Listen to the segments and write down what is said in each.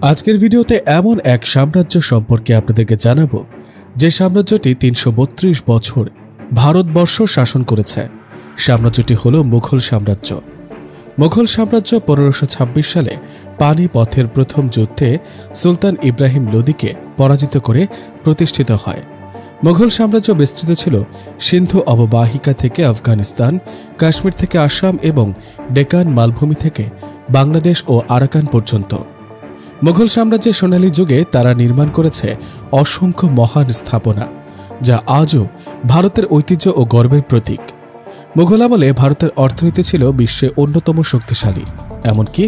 আজকের ভিডিওতে এমন এক সাম্রাজ্য সম্পর্কে আপনাদেরকে জানাবো যে সাম্রাজ্যটি ৩৩২ বছর ভারতবর্ষ শাসন করেছে। সাম্রাজ্যটি হল মুঘল সাম্রাজ্য। মুঘল সাম্রাজ্য ১৫২৬ সালে পানিপথের প্রথম যুদ্ধে সুলতান ইব্রাহিম লোদিকে পরাজিত করে প্রতিষ্ঠিত হয়। মুঘল সাম্রাজ্য বিস্তৃত ছিল সিন্ধু অববাহিকা থেকে আফগানিস্তান, কাশ্মীর থেকে আসাম এবং ডেকান মালভূমি থেকে বাংলাদেশ ও আরাকান পর্যন্ত। মুঘল সাম্রাজ্যের সোনালী যুগে তারা নির্মাণ করেছে অসংখ্য মহান স্থাপনা, যা আজও ভারতের ঐতিহ্য ও গর্বের প্রতীক। মুঘল আমলে ভারতের অর্থনীতি ছিল বিশ্বে অন্যতম শক্তিশালী, এমনকি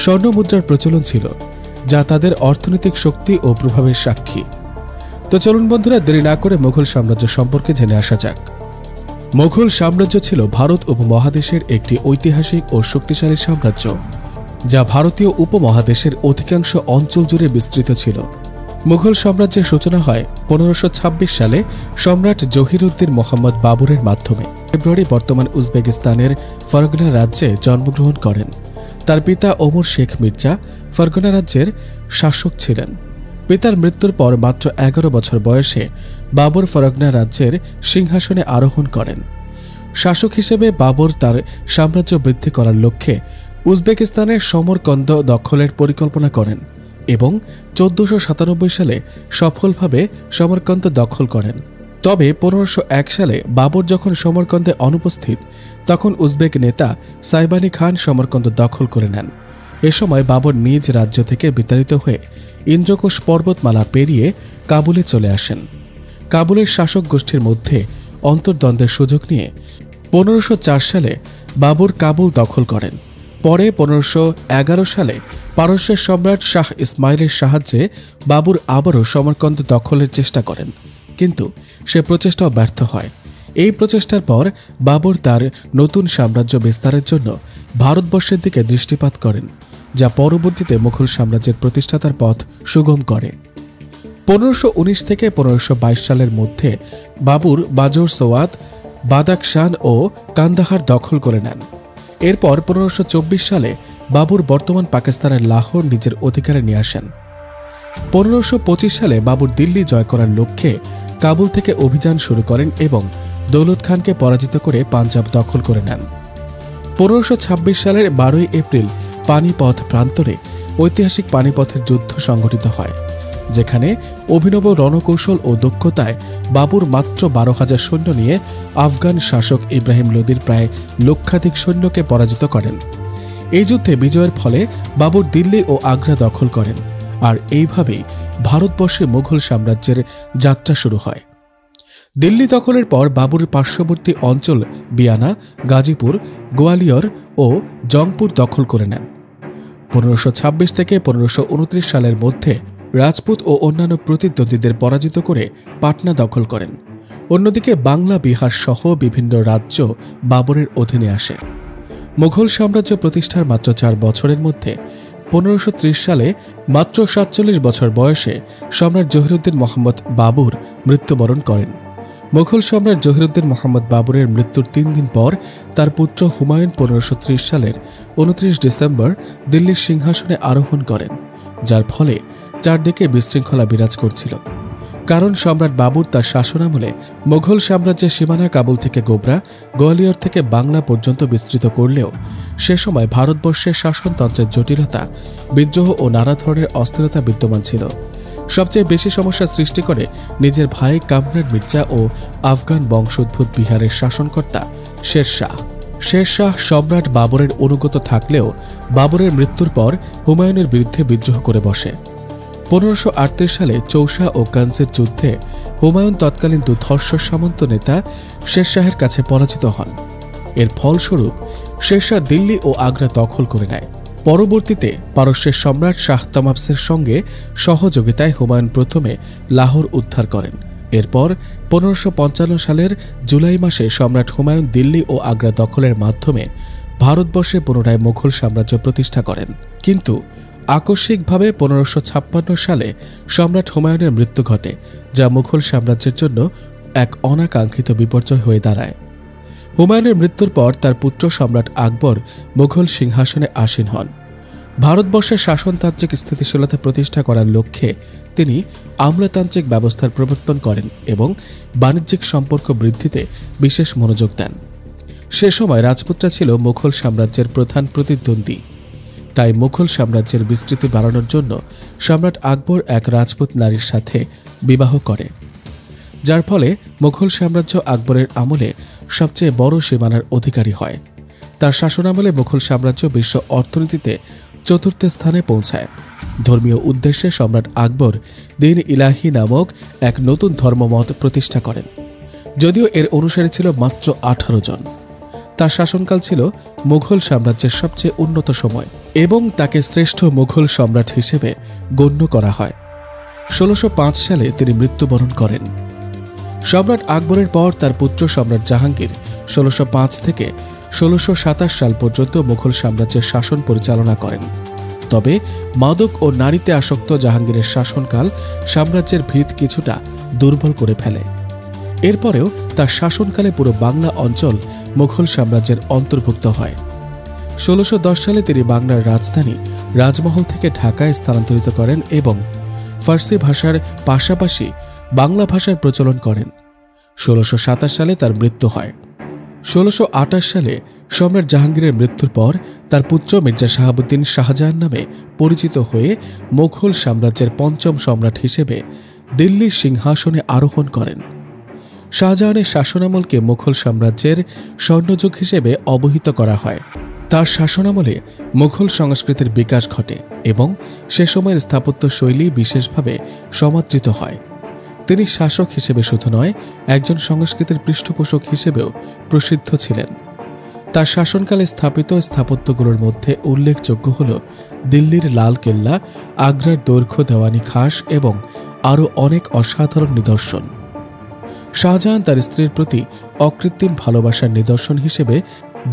স্বর্ণ মুদ্রার প্রচলন ছিল, যা তাদের অর্থনৈতিক শক্তি ও প্রভাবের সাক্ষী। তো চলুন বন্ধুরা, দেরি না করে মুঘল সাম্রাজ্য সম্পর্কে জেনে আসা যাক। মুঘল সাম্রাজ্য ছিল ভারত উপমহাদেশের একটি ঐতিহাসিক ও শক্তিশালী সাম্রাজ্য, যা ভারতীয় উপমহাদেশের অধিকাংশ অঞ্চল জুড়ে বিস্তৃত ছিল। মুঘল সাম্রাজ্যের সূচনা হয় ১৫২৬ সালে সম্রাট জহিরুদ্দিন মোহাম্মদ বাবরের মাধ্যমে। ফেব্রুয়ারি বর্তমান উজবেকিস্তানের ফরগনা রাজ্যে জন্মগ্রহণ করেন। তার পিতা ওমর শেখ মির্জা ফরগনা রাজ্যের শাসক ছিলেন। পিতার মৃত্যুর পর মাত্র ১১ বছর বয়সে বাবর ফরগনা রাজ্যের সিংহাসনে আরোহণ করেন। শাসক হিসেবে বাবর তার সাম্রাজ্য বৃদ্ধি করার লক্ষ্যে উজবেকিস্তানের সমরকন্দ দখলের পরিকল্পনা করেন এবং ১৪৯৭ সালে সফলভাবে সমরকন্দ দখল করেন। তবে ১৫০১ সালে বাবর যখন সমরকন্দে অনুপস্থিত, তখন উজবেক নেতা সাইবানি খান সমরকন্দ দখল করে নেন। এ সময় বাবর নিজ রাজ্য থেকে বিতাড়িত হয়ে ইন্দ্রকোষ পর্বতমালা পেরিয়ে কাবুলে চলে আসেন। কাবুলের শাসক গোষ্ঠীর মধ্যে অন্তর্দ্বন্দ্বের সুযোগ নিয়ে ১৫০৪ সালে বাবর কাবুল দখল করেন। পরে ১৫১১ সালে পারস্যের সম্রাট শাহ ইসমাইলের সাহায্যে বাবর আবারও সমরকন্দ দখলের চেষ্টা করেন, কিন্তু সে প্রচেষ্টাও ব্যর্থ হয়। এই প্রচেষ্টার পর বাবর তার নতুন সাম্রাজ্য বিস্তারের জন্য ভারতবর্ষের দিকে দৃষ্টিপাত করেন, যা পরবর্তীতে মুঘল সাম্রাজ্যের প্রতিষ্ঠাতার পথ সুগম করে। ১৫১৯ থেকে ১৫২২ সালের মধ্যে বাবর বাজর সোয়াত, বাদাখশান ও কান্দাহার দখল করে নেন। এরপর ১৫২৪ সালে বাবর বর্তমান পাকিস্তানের লাহোর নিজের অধিকারে নিয়ে আসেন। ১৫২৫ সালে বাবর দিল্লি জয় করার লক্ষ্যে কাবুল থেকে অভিযান শুরু করেন এবং দৌলত খানকে পরাজিত করে পাঞ্জাব দখল করে নেন। ১৫২৬ সালের ১২ই এপ্রিল পানিপথ প্রান্তরে ঐতিহাসিক পানিপথের যুদ্ধ সংঘটিত হয়, যেখানে অভিনব রণকৌশল ও দক্ষতায় বাবর মাত্র ১২,০০০ সৈন্য নিয়ে আফগান শাসক ইব্রাহিম লোদির প্রায় লক্ষাধিক সৈন্যকে পরাজিত করেন। এই যুদ্ধে বিজয়ের ফলে বাবর দিল্লি ও আগ্রা দখল করেন, আর এইভাবেই ভারতবর্ষে মুঘল সাম্রাজ্যের যাত্রা শুরু হয়। দিল্লি দখলের পর বাবরের পার্শ্ববর্তী অঞ্চল বিয়ানা, গাজীপুর, গোয়ালিয়র ও জংপুর দখল করে নেন। ১৫২৬ থেকে ১৫২৯ সালের মধ্যে রাজপুত ও অন্যান্য প্রতিদ্বন্দ্বীদের পরাজিত করে পাটনা দখল করেন। অন্যদিকে বাংলা, বিহার সহ বিভিন্ন রাজ্য বাবরের অধীনে আসে। মুঘল সাম্রাজ্য প্রতিষ্ঠার মাত্র ৪ বছরের মধ্যে ১৫৩০ সালে মাত্র ৪৭ বছর বয়সে সম্রাট জহিরুদ্দিন মোহাম্মদ বাবর মৃত্যুবরণ করেন। মুঘল সম্রাট জহিরুদ্দিন মোহাম্মদ বাবরের মৃত্যুর ৩ দিন পর তার পুত্র হুমায়ুন ১৫৩০ সালের ২৯ ডিসেম্বর দিল্লির সিংহাসনে আরোহণ করেন, যার ফলে চারদিকে বিশৃঙ্খলা বিরাজ করছিল। কারণ সম্রাট বাবর তার শাসনামলে মুঘল সাম্রাজ্যের সীমানা কাবুল থেকে গোবরা, গোয়ালিয়র থেকে বাংলা পর্যন্ত বিস্তৃত করলেও সে সময় ভারতবর্ষের শাসনতন্ত্রের জটিলতা, বিদ্রোহ ও নানা ধরনের অস্থিরতা বিদ্যমান ছিল। সবচেয়ে বেশি সমস্যা সৃষ্টি করে নিজের ভাই কামরান মির্জা ও আফগান বংশোদ্ভূত বিহারের শাসনকর্তা শের শাহ। শের শাহ সম্রাট বাবরের অনুগত থাকলেও বাবরের মৃত্যুর পর হুমায়ুনের বিরুদ্ধে বিদ্রোহ করে বসে। ১৫৩৮ সালে চৌসা ও কানসের যুদ্ধে হুমায়ুন তৎকালীন দুর্ধর্ষ সামন্ত নেতা শের শাহের কাছে পরাজিত হন। এর ফলস্বরূপ শের শাহ দিল্লি ও আগ্রা দখল করে নেয়। পরবর্তীতে পারস্যের সম্রাট শাহ তামাবসের সঙ্গে সহযোগিতায় হুমায়ুন প্রথমে লাহোর উদ্ধার করেন। এরপর ১৫৫৫ সালের জুলাই মাসে সম্রাট হুমায়ুন দিল্লি ও আগ্রা দখলের মাধ্যমে ভারতবর্ষে পুনরায় মুঘল সাম্রাজ্য প্রতিষ্ঠা করেন। কিন্তু আকস্মিকভাবে ১৫৫৬ সালে সম্রাট হুমায়ুনের মৃত্যু ঘটে, যা মুঘল সাম্রাজ্যের জন্য এক অনাকাঙ্ক্ষিত বিপর্যয় হয়ে দাঁড়ায়। হুমায়ুনের মৃত্যুর পর তার পুত্র সম্রাট আকবর মুঘল সিংহাসনে আসীন হন। ভারতবর্ষের শাসনতান্ত্রিক স্থিতিশীলতা প্রতিষ্ঠা করার লক্ষ্যে তিনি আমলাতান্ত্রিক ব্যবস্থার প্রবর্তন করেন এবং বাণিজ্যিক সম্পর্ক বৃদ্ধিতে বিশেষ মনোযোগ দেন। সে সময় রাজপুতরা ছিল মুঘল সাম্রাজ্যের প্রধান প্রতিদ্বন্দ্বী। তাই মুঘল সাম্রাজ্যের বিস্তৃতি বাড়ানোর জন্য সম্রাট আকবর এক রাজপুত নারীর সাথে বিবাহ করে, যার ফলে মুঘল সাম্রাজ্য আকবরের আমলে সবচেয়ে বড় সীমানার অধিকারী হয়। তার শাসনামলে মুঘল সাম্রাজ্য বিশ্ব অর্থনীতিতে চতুর্থ স্থানে পৌঁছায়। ধর্মীয় উদ্দেশ্যে সম্রাট আকবর দিন ইলাহি নামক এক নতুন ধর্মমত প্রতিষ্ঠা করেন, যদিও এর অনুসারী ছিল মাত্র 18 জন। তার শাসনকাল ছিল মুঘল সাম্রাজ্যের সবচেয়ে উন্নত সময় এবং তাকে শ্রেষ্ঠ মুঘল সম্রাট হিসেবে গণ্য করা হয়। 1605 সালে তিনি মৃত্যুবরণ করেন। সম্রাট আকবরের পর তার পুত্র সম্রাট জাহাঙ্গীর 1605 থেকে 1627 সাল পর্যন্ত মুঘল সাম্রাজ্যের শাসন পরিচালনা করেন। তবে মাদক ও নারীতে আসক্ত জাহাঙ্গীরের শাসনকাল সাম্রাজ্যের ভিত কিছুটা দুর্বল করে ফেলে। এরপরেও তার শাসনকালে পুরো বাংলা অঞ্চল মুঘল সাম্রাজ্যের অন্তর্ভুক্ত হয়। 1610 সালে তিনি বাংলার রাজধানী রাজমহল থেকে ঢাকায় স্থানান্তরিত করেন এবং ফার্সি ভাষার পাশাপাশি বাংলা ভাষার প্রচলন করেন। 1627 সালে তার মৃত্যু হয়। 1628 সালে সম্রাট জাহাঙ্গীরের মৃত্যুর পর তার পুত্র মির্জা শাহাবুদ্দিন শাহজাহান নামে পরিচিত হয়ে মুঘল সাম্রাজ্যের পঞ্চম সম্রাট হিসেবে দিল্লির সিংহাসনে আরোহণ করেন। শাহজাহানের শাসনামলকে মুঘল সাম্রাজ্যের স্বর্ণযুগ হিসেবে অবহিত করা হয়। তার শাসনামলে মুঘল সংস্কৃতির বিকাশ ঘটে এবং সে সময়ের স্থাপত্য শৈলী বিশেষভাবে সমাদৃত হয়। তিনি শাসক হিসেবে শুধু নয়, একজন সংস্কৃতির পৃষ্ঠপোষক হিসেবেও প্রসিদ্ধ ছিলেন। তার শাসনকালে স্থাপিত স্থাপত্যগুলোর মধ্যে উল্লেখযোগ্য হল দিল্লির লাল কেল্লা, আগ্রার দৈর্ঘ্য দেওয়ানি খাস এবং আরও অনেক অসাধারণ নিদর্শন। শাহজাহান তার স্ত্রীর প্রতি অকৃত্রিম ভালোবাসার নিদর্শন হিসেবে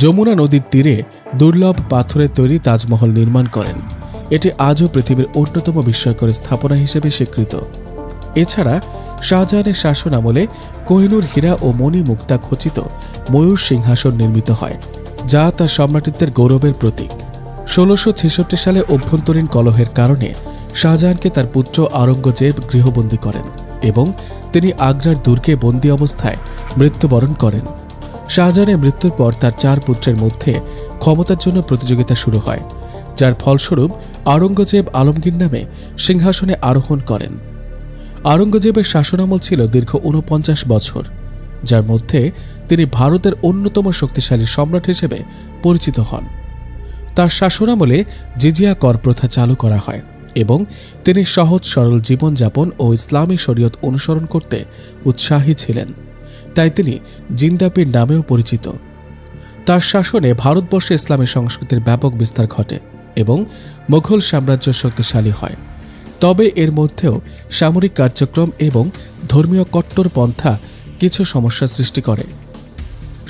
যমুনা নদীর তীরে দুর্লভ পাথরের তৈরি তাজমহল নির্মাণ করেন। এটি আজও পৃথিবীর অন্যতম বিস্ময়কর স্থাপনা হিসেবে স্বীকৃত। এছাড়া শাহজাহানের শাসন আমলে কোহিনূর হীরা ও মণি মুক্তা খচিত ময়ূর সিংহাসন নির্মিত হয়, যা তার সম্রাটিত্বের গৌরবের প্রতীক। 1666 সালে অভ্যন্তরীণ কলহের কারণে শাহজাহানকে তার পুত্র আওরঙ্গজেব গৃহবন্দী করেন এবং তিনি আগ্রার দুর্গে বন্দী অবস্থায় মৃত্যুবরণ করেন। শাহজাহানের মৃত্যুর পর তার 4 পুত্রের মধ্যে ক্ষমতার জন্য প্রতিযোগিতা শুরু হয়, যার ফলস্বরূপ আওরঙ্গজেব আলমগীর নামে সিংহাসনে আরোহণ করেন। আওরঙ্গজেবের শাসনামল ছিল দীর্ঘ 49 বছর, যার মধ্যে তিনি ভারতের অন্যতম শক্তিশালী সম্রাট হিসেবে পরিচিত হন। তার শাসনামলে জিজিয়া কর প্রথা চালু করা হয় এবং তিনি সহজ সরল জীবনযাপন ও ইসলামী শরীয়ত অনুসরণ করতে উৎসাহী ছিলেন, তাই তিনি জিন্দাপীর নামেও পরিচিত। তার শাসনে ভারতবর্ষে ইসলামী সংস্কৃতির ব্যাপক বিস্তার ঘটে এবং মুঘল সাম্রাজ্য শক্তিশালী হয়। তবে এর মধ্যেও সামরিক কার্যক্রম এবং ধর্মীয় কট্টরপন্থা কিছু সমস্যা সৃষ্টি করে।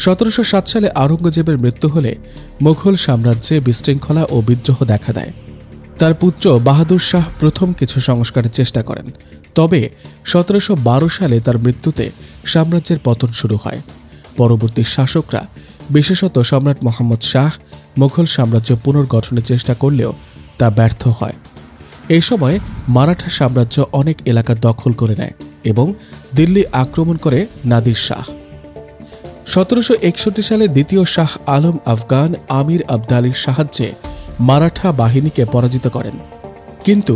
1707 সালে আওরঙ্গজেবের মৃত্যু হলে মুঘল সাম্রাজ্যে বিশৃঙ্খলা ও বিদ্রোহ দেখা দেয়। তার পুত্র বাহাদুর শাহ প্রথম কিছু সংস্কারের চেষ্টা করেন, তবে 1712 সালে তার মৃত্যুতে সাম্রাজ্যের পতন শুরু হয়। পরবর্তী শাসকরা, বিশেষত সম্রাট মোহাম্মদ শাহ, মুঘল সাম্রাজ্য পুনর্গঠনের চেষ্টা করলেও তা ব্যর্থ হয়। এই সময় মারাঠা সাম্রাজ্য অনেক এলাকা দখল করে নেয় এবং দিল্লি আক্রমণ করে নাদির শাহ। 1761 সালে দ্বিতীয় শাহ আলম আফগান আমির আবদালির সাহায্যে মারাঠা বাহিনীকে পরাজিত করেন, কিন্তু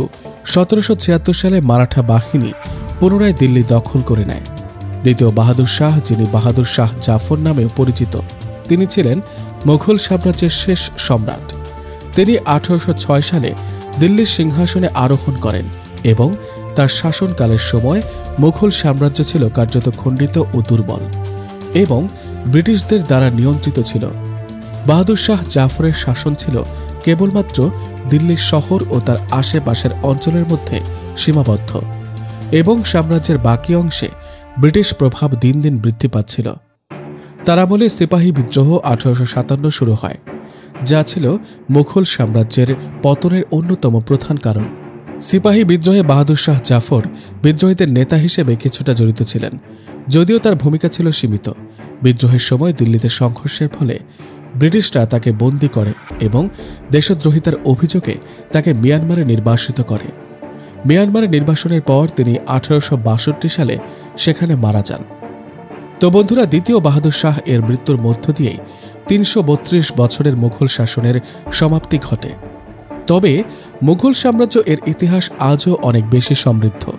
1776 সালে মারাঠা বাহিনী পুনরায় দিল্লি দখল করে নেয়। দ্বিতীয় বাহাদুর শাহ, যিনি বাহাদুর শাহ জাফর নামেও পরিচিত, তিনি ছিলেন মুঘল সাম্রাজ্যের শেষ সম্রাট। তিনি 1806 সালে দিল্লির সিংহাসনে আরোহণ করেন এবং তার শাসনকালের সময় মুঘল সাম্রাজ্য ছিল কার্যত খণ্ডিত ও দুর্বল এবং ব্রিটিশদের দ্বারা নিয়ন্ত্রিত ছিল। বাহাদুর শাহ জাফরের শাসন ছিল কেবলমাত্র দিল্লির শহর ও তার আশেপাশের অঞ্চলের মধ্যে সীমাবদ্ধ এবং সাম্রাজ্যের বাকি অংশে ব্রিটিশ প্রভাব দিন দিন বৃদ্ধি পাচ্ছিল। তার আমলে সিপাহী বিদ্রোহ 1857 শুরু হয়, যা ছিল মুঘল সাম্রাজ্যের পতনের অন্যতম প্রধান কারণ। সিপাহী বিদ্রোহে বাহাদুর শাহ জাফর বিদ্রোহীদের নেতা হিসেবে কিছুটা জড়িত ছিলেন, যদিও তার ভূমিকা ছিল সীমিত। বিদ্রোহের সময় দিল্লিতে সংঘর্ষের ফলে ব্রিটিশরা তাকে বন্দী করে এবং দেশদ্রোহিতার অভিযোগে তাকে মিয়ানমারে নির্বাসিত করে। মিয়ানমারে নির্বাসনের পর তিনি 1862 সালে সেখানে মারা যান। তো বন্ধুরা, দ্বিতীয় বাহাদুর শাহ এর মৃত্যুর মধ্য দিয়েই 332 বছরের মুঘল শাসনের সমাপ্তি ঘটে। তবে মুঘল সাম্রাজ্য এর ইতিহাস আজও অনেক বেশি সমৃদ্ধ।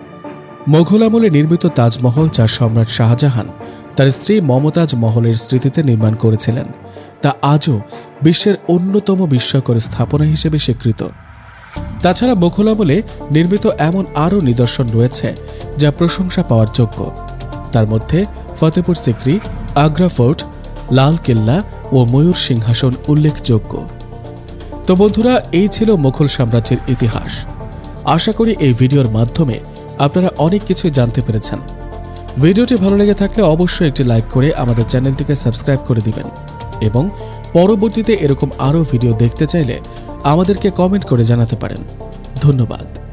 মুঘল আমলে নির্মিত তাজমহল, যা সম্রাট শাহজাহান তার স্ত্রী মমতাজ মহলের স্মৃতিতে নির্মাণ করেছিলেন, তা আজও বিশ্বের অন্যতম বিস্ময়কর স্থাপনা হিসেবে স্বীকৃত। তাছাড়া মুঘল আমলে নির্মিত এমন আরও নিদর্শন রয়েছে যা প্রশংসা পাওয়ার যোগ্য। তার মধ্যে ফতেপুর সিক্রি, আগ্রা ফোর্ট, লাল কেল্লা ও ময়ূর সিংহাসন উল্লেখযোগ্য। তো বন্ধুরা, এই ছিল মুঘল সাম্রাজ্যের ইতিহাস। আশা করি এই ভিডিওর মাধ্যমে আপনারা অনেক কিছু জানতে পেরেছেন। ভিডিওটি ভালো লেগে থাকলে অবশ্যই একটি লাইক করে আমাদের চ্যানেলটিকে সাবস্ক্রাইব করে দিবেন এবং পরবর্তীতে এরকম আরও ভিডিও দেখতে চাইলে আমাদেরকে কমেন্ট করে জানাতে পারেন। ধন্যবাদ।